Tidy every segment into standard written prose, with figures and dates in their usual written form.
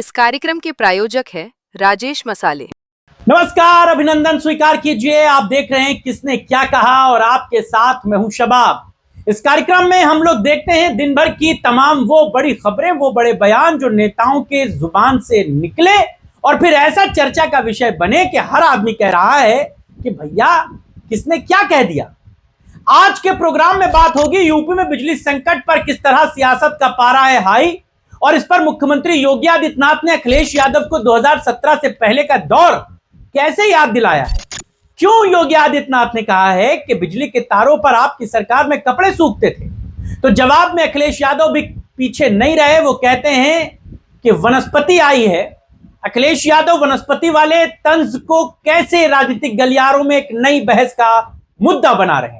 इस कार्यक्रम के प्रायोजक है राजेश मसाले। नमस्कार, अभिनंदन स्वीकार कीजिए। आप देख रहे हैं किसने क्या कहा और आपके साथ मैं हूं शबाब। इस कार्यक्रम में हम लोग देखते हैं दिन भर की तमाम वो बड़ी खबरें, वो बड़े बयान जो नेताओं के जुबान से निकले और फिर ऐसा चर्चा का विषय बने कि हर आदमी कह रहा है कि भैया किसने क्या कह दिया। आज के प्रोग्राम में बात होगी यूपी में बिजली संकट पर किस तरह सियासत का पारा है हाई, और इस पर मुख्यमंत्री योगी आदित्यनाथ ने अखिलेश यादव को 2017 से पहले का दौर कैसे याद दिलाया है। क्यों योगी आदित्यनाथ ने कहा है कि बिजली के तारों पर आपकी सरकार में कपड़े सूखते थे, तो जवाब में अखिलेश यादव भी पीछे नहीं रहे। वो कहते हैं कि वनस्पति आई है। अखिलेश यादव वनस्पति वाले तंज को कैसे राजनीतिक गलियारों में एक नई बहस का मुद्दा बना रहे हैं।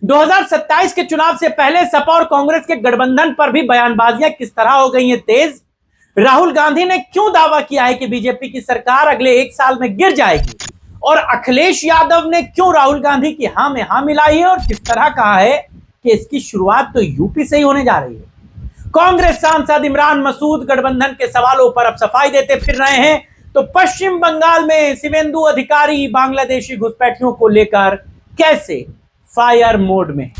2027 के चुनाव से पहले सपा और कांग्रेस के गठबंधन पर भी बयानबाजियां किस तरह हो गई हैं तेज। राहुल गांधी ने क्यों दावा किया है कि बीजेपी की सरकार अगले 1 साल में गिर जाएगी, और अखिलेश यादव ने क्यों राहुल गांधी की हां में हां मिलाई है और किस तरह कहा है कि इसकी शुरुआत तो यूपी से ही होने जा रही है। कांग्रेस सांसद इमरान मसूद गठबंधन के सवालों पर अब सफाई देते फिर रहे हैं, तो पश्चिम बंगाल में शिवेंदु अधिकारी बांग्लादेशी घुसपैठियों को लेकर कैसे फायर मोड में।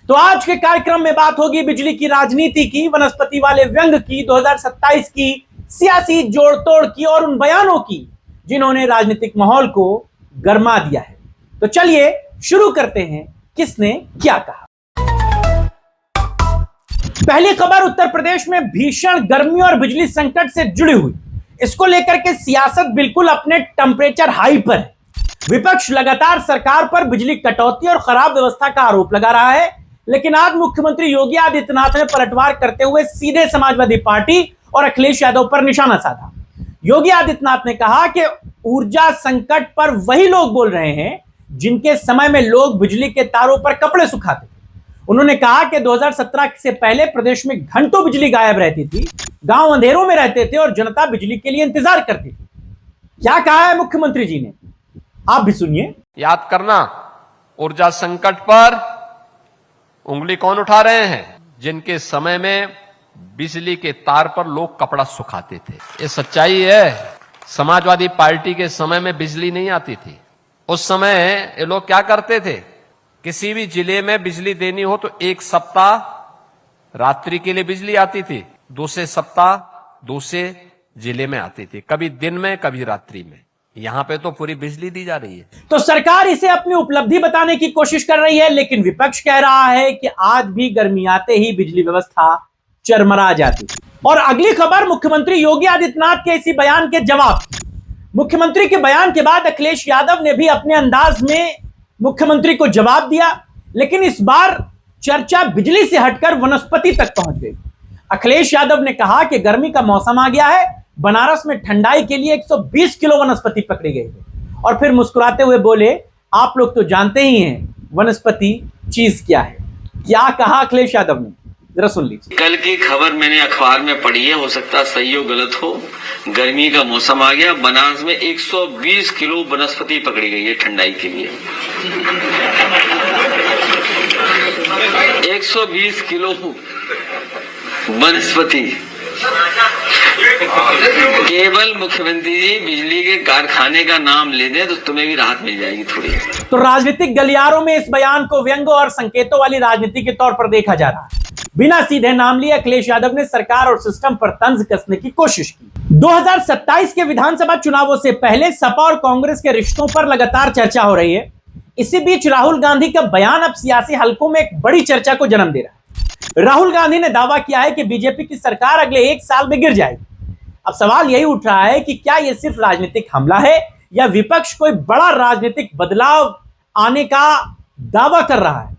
तो आज के कार्यक्रम में बात होगी बिजली की राजनीति की, वनस्पति वाले व्यंग की, 2027 की सियासी जोड़तोड़ की और उन बयानों की जिन्होंने राजनीतिक माहौल को गरमा दिया है। तो चलिए शुरू करते हैं किसने क्या कहा। पहली खबर उत्तर प्रदेश में भीषण गर्मी और बिजली संकट से जुड़ी हुई। इसको लेकर के सियासत बिल्कुल अपने टेंपरेचर हाई पर है। विपक्ष लगातार सरकार पर बिजली कटौती और खराब व्यवस्था का आरोप लगा रहा है, लेकिन आज मुख्यमंत्री योगी आदित्यनाथ ने पलटवार करते हुए सीधे समाजवादी पार्टी और अखिलेश यादव पर निशाना साधा। योगी आदित्यनाथ ने कहा कि ऊर्जा संकट पर वही लोग बोल रहे हैं जिनके समय में लोग बिजली के तारों पर कपड़े सुखाते थे। उन्होंने कहा कि 2017 से पहले प्रदेश में घंटों बिजली गायब रहती थी, गांव अंधेरों में रहते थे और जनता बिजली के लिए इंतजार करती थी। क्या कहा है मुख्यमंत्री जी ने, आप भी सुनिए। याद करना, ऊर्जा संकट पर उंगली कौन उठा रहे हैं? जिनके समय में बिजली के तार पर लोग कपड़ा सुखाते थे। ये सच्चाई है। समाजवादी पार्टी के समय में बिजली नहीं आती थी। उस समय ये लोग क्या करते थे, किसी भी जिले में बिजली देनी हो तो 1 सप्ताह रात्रि के लिए बिजली आती थी, दूसरे सप्ताह दूसरे जिले में आती थी, कभी दिन में कभी रात्रि में। यहां पे तो पूरी बिजली दी जा रही है। तो सरकार इसे अपनी उपलब्धि बताने की कोशिश कर रही है, लेकिन विपक्ष कह रहा है कि आज भी गर्मी आते ही बिजली व्यवस्था चरमरा जाती। और अगली खबर मुख्यमंत्री योगी आदित्यनाथ के इसी बयान के जवाब। मुख्यमंत्री के बयान के बाद अखिलेश यादव ने भी अपने अंदाज में मुख्यमंत्री को जवाब दिया, लेकिन इस बार चर्चा बिजली से हटकर वनस्पति तक पहुंच गई। अखिलेश यादव ने कहा कि गर्मी का मौसम आ गया है, बनारस में ठंडाई के लिए 120 किलो वनस्पति पकड़ी गई है, और फिर मुस्कुराते हुए बोले, आप लोग तो जानते ही हैं वनस्पति चीज क्या है। क्या कहा अखिलेश यादव ने, जरा सुन लीजिए। कल की खबर मैंने अखबार में पढ़ी है, हो सकता सही हो गलत हो। गर्मी का मौसम आ गया, बनारस में 120 किलो वनस्पति पकड़ी गई है ठंडाई के लिए। 120 किलो वनस्पति। केवल मुख्यमंत्री जी बिजली के कारखाने का नाम ले दें तो तुम्हें भी राहत मिल जाएगी थोड़ी। तो राजनीतिक गलियारों में इस बयान को व्यंग्य और संकेतों वाली राजनीति के तौर पर देखा जा रहा है। बिना सीधे नाम लिए अखिलेश यादव ने सरकार और सिस्टम पर तंज कसने की कोशिश की। 2027 के विधानसभा चुनावों से पहले सपा और कांग्रेस के रिश्तों पर लगातार चर्चा हो रही है। इसी बीच राहुल गांधी का बयान अब सियासी हलकों में एक बड़ी चर्चा को जन्म दे रहा है। राहुल गांधी ने दावा किया है कि बीजेपी की सरकार अगले 1 साल में गिर जाएगी। अब सवाल यही उठ रहा है कि क्या यह सिर्फ राजनीतिक हमला है या विपक्ष कोई बड़ा राजनीतिक बदलाव आने का दावा कर रहा है।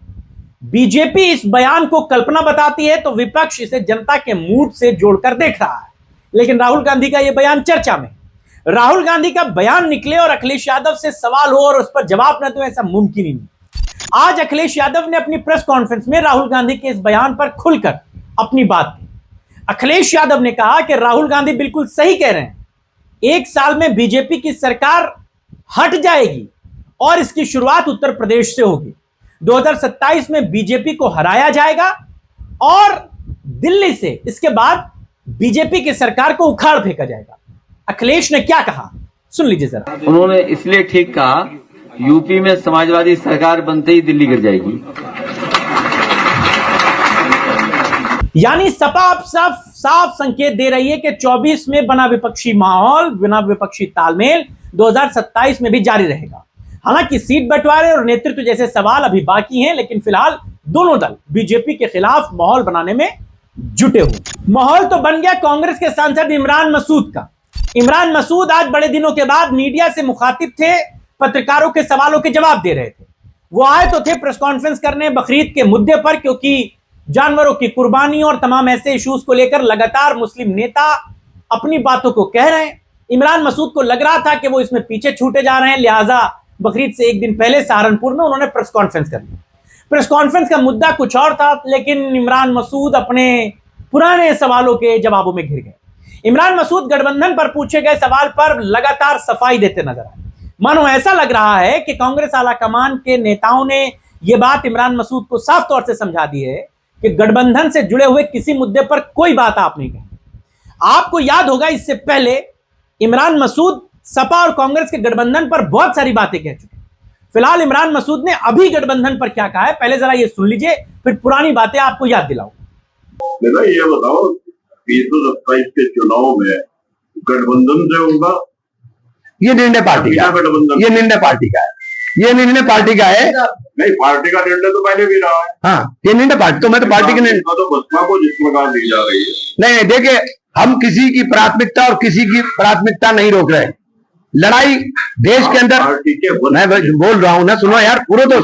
बीजेपी इस बयान को कल्पना बताती है तो विपक्ष इसे जनता के मूड से जोड़कर देख रहा है, लेकिन राहुल गांधी का यह बयान चर्चा में। राहुल गांधी का बयान निकले और अखिलेश यादव से सवाल हो और उस पर जवाब न दो, ऐसा मुमकिन ही नहीं। आज अखिलेश यादव ने अपनी प्रेस कॉन्फ्रेंस में राहुल गांधी के इस बयान पर खुलकर अपनी बात की। अखिलेश यादव ने कहा कि राहुल गांधी बिल्कुल सही कह रहे हैं, 1 साल में बीजेपी की सरकार हट जाएगी और इसकी शुरुआत उत्तर प्रदेश से होगी। 2027 में बीजेपी को हराया जाएगा और दिल्ली से इसके बाद बीजेपी की सरकार को उखाड़ फेंका जाएगा। अखिलेश ने क्या कहा, सुन लीजिए जरा। उन्होंने इसलिए ठीक कहा, यूपी में समाजवादी सरकार बनते ही दिल्ली गिर जाएगी। यानी सपा अब साफ संकेत दे रही है कि 24 में बना विपक्षी माहौल, बिना विपक्षी तालमेल 2027 में भी जारी रहेगा। हालांकि सीट बंटवारे और नेतृत्व जैसे सवाल अभी बाकी हैं, लेकिन फिलहाल दोनों दल बीजेपी के खिलाफ माहौल बनाने में जुटे हुए। माहौल तो बन गया कांग्रेस के सांसद इमरान मसूद का। इमरान मसूद आज बड़े दिनों के बाद मीडिया से मुखातिब थे, पत्रकारों के सवालों के जवाब दे रहे थे। वो आए तो थे प्रेस कॉन्फ्रेंस करने बकरीद के मुद्दे पर, क्योंकि जानवरों की कुर्बानी और तमाम ऐसे इश्यूज को लेकर लगातार मुस्लिम नेता अपनी बातों को कह रहे हैं। इमरान मसूद को लग रहा था कि वो इसमें पीछे छूटे जा रहे हैं, लिहाजा बकरीद से एक दिन पहले सहारनपुर में उन्होंने प्रेस कॉन्फ्रेंस कर ली। प्रेस कॉन्फ्रेंस का मुद्दा कुछ और था, लेकिन इमरान मसूद अपने पुराने सवालों के जवाबों में घिर गए। इमरान मसूद गठबंधन पर पूछे गए सवाल पर लगातार सफाई देते नजर आए। मानो ऐसा लग रहा है कि कांग्रेस आलाकमान के नेताओं ने यह बात इमरान मसूद को साफ तौर से समझा दी है कि गठबंधन से जुड़े हुए किसी मुद्दे पर कोई बात आप नहीं कहें। आपको याद होगा, इससे पहले इमरान मसूद सपा और कांग्रेस के गठबंधन पर बहुत सारी बातें कह चुके हैं। फिलहाल इमरान मसूद ने अभी गठबंधन पर क्या कहा है, पहले जरा ये सुन लीजिए, फिर पुरानी बातें आपको याद दिलाऊं। ये बताओ, 2027 के चुनाव में गठबंधन से होगा? ये निर्णय पार्टी का, गठबंधन ये निर्णय पार्टी का है, ये निर्णय पार्टी का है। नहीं, पार्टी का निर्णय तो पहले भी रहा है। हाँ, ये निर्णय पार्टी, तो मैं तो पार्टी के निर्णय तो बसपा को जिस प्रकार दी जा रही है। नहीं, देखिए, हम किसी की प्राथमिकता और किसी की प्राथमिकता नहीं रोक रहे। लड़ाई देश के अंदर, मैं बोल रहा हूँ ना, सुनो यार, पूरा तो,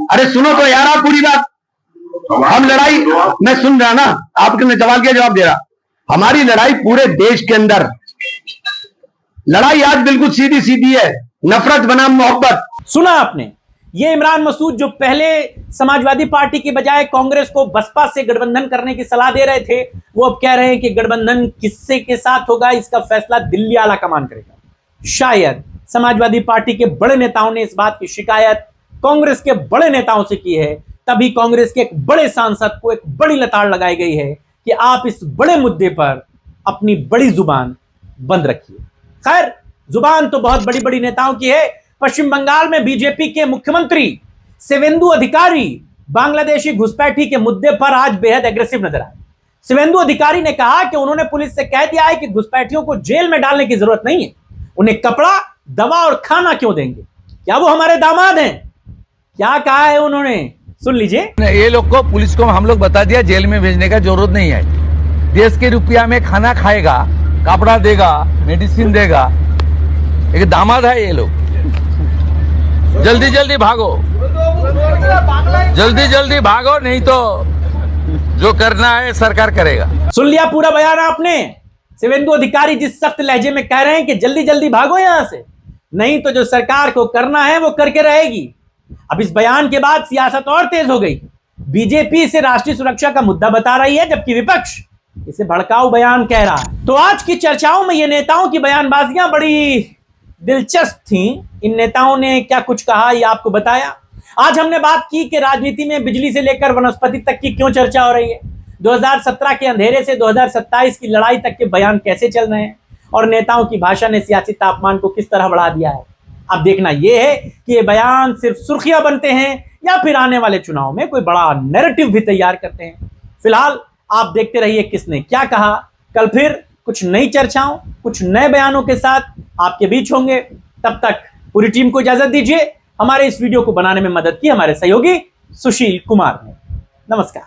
अरे सुनो तो यार आप पूरी बात। हम लड़ाई, मैं सुन रहा ना, आपके सवाल के जवाब दे रहा। हमारी लड़ाई पूरे देश के अंदर, लड़ाई आज बिल्कुल सीधी सीधी है, नफरत बनाम मोहब्बत। सुना आपने, ये इमरान मसूद जो पहले समाजवादी पार्टी की बजाय कांग्रेस को बसपा से गठबंधन करने की सलाह दे रहे थे, वो अब कह रहे हैं कि गठबंधन किससे के साथ होगा इसका फैसला दिल्ली आला कमान करेगा। शायद समाजवादी पार्टी के बड़े नेताओं ने इस बात की शिकायत कांग्रेस के बड़े नेताओं से की है, तभी कांग्रेस के एक बड़े सांसद को एक बड़ी लताड़ लगाई गई है कि आप इस बड़े मुद्दे पर अपनी बड़ी जुबान बंद रखिए। खैर, जुबान तो बहुत बड़ी बड़ी नेताओं की है। पश्चिम बंगाल में बीजेपी के मुख्यमंत्री शिवेंदु अधिकारी बांग्लादेशी घुसपैठी के मुद्दे पर आज बेहद एग्रेसिव नजर आए। शिवेंदु अधिकारी ने कहा कि उन्होंने पुलिस से कह दिया है कि घुसपैठियों को जेल में डालने की जरूरत नहीं है, उन्हें कपड़ा, दवा और खाना क्यों देंगे, क्या वो हमारे दामाद हैं? क्या कहा है उन्होंने, सुन लीजिए। ये लोग को, पुलिस को हम लोग बता दिया जेल में भेजने का जरूरत नहीं है। देश के रुपया में खाना खाएगा, कपड़ा देगा, मेडिसिन देगा, एक दामाद है ये लोग। जल्दी जल्दी भागो, जल्दी जल्दी भागो, नहीं तो जो करना है सरकार करेगा। सुन लिया पूरा बयान आपने। शिवेंदु अधिकारी जिस सख्त लहजे में कह रहे हैं कि जल्दी जल्दी भागो यहां से, नहीं तो जो सरकार को करना है वो करके रहेगी। अब इस बयान के बाद सियासत और तेज हो गई। बीजेपी इसे राष्ट्रीय सुरक्षा का मुद्दा बता रही है, जबकि विपक्ष इसे भड़काऊ बयान कह रहा है। तो आज की चर्चाओं में ये नेताओं की बयानबाजियां बड़ी दिलचस्प थी। इन नेताओं ने क्या कुछ कहा ये आपको बताया। आज हमने बात की कि राजनीति में बिजली से लेकर वनस्पति तक की क्यों चर्चा हो रही है, 2017 के अंधेरे से 2027 की लड़ाई तक के बयान कैसे चल रहे हैं, और नेताओं की भाषा ने सियासी तापमान को किस तरह बढ़ा दिया है। अब देखना यह है कि ये बयान सिर्फ सुर्खियां बनते हैं या फिर आने वाले चुनाव में कोई बड़ा नैरेटिव भी तैयार करते हैं। फिलहाल आप देखते रहिए किसने क्या कहा। कल फिर कुछ नई चर्चाओं, कुछ नए बयानों के साथ आपके बीच होंगे। तब तक पूरी टीम को इजाजत दीजिए। हमारे इस वीडियो को बनाने में मदद की हमारे सहयोगी सुशील कुमार ने। नमस्कार।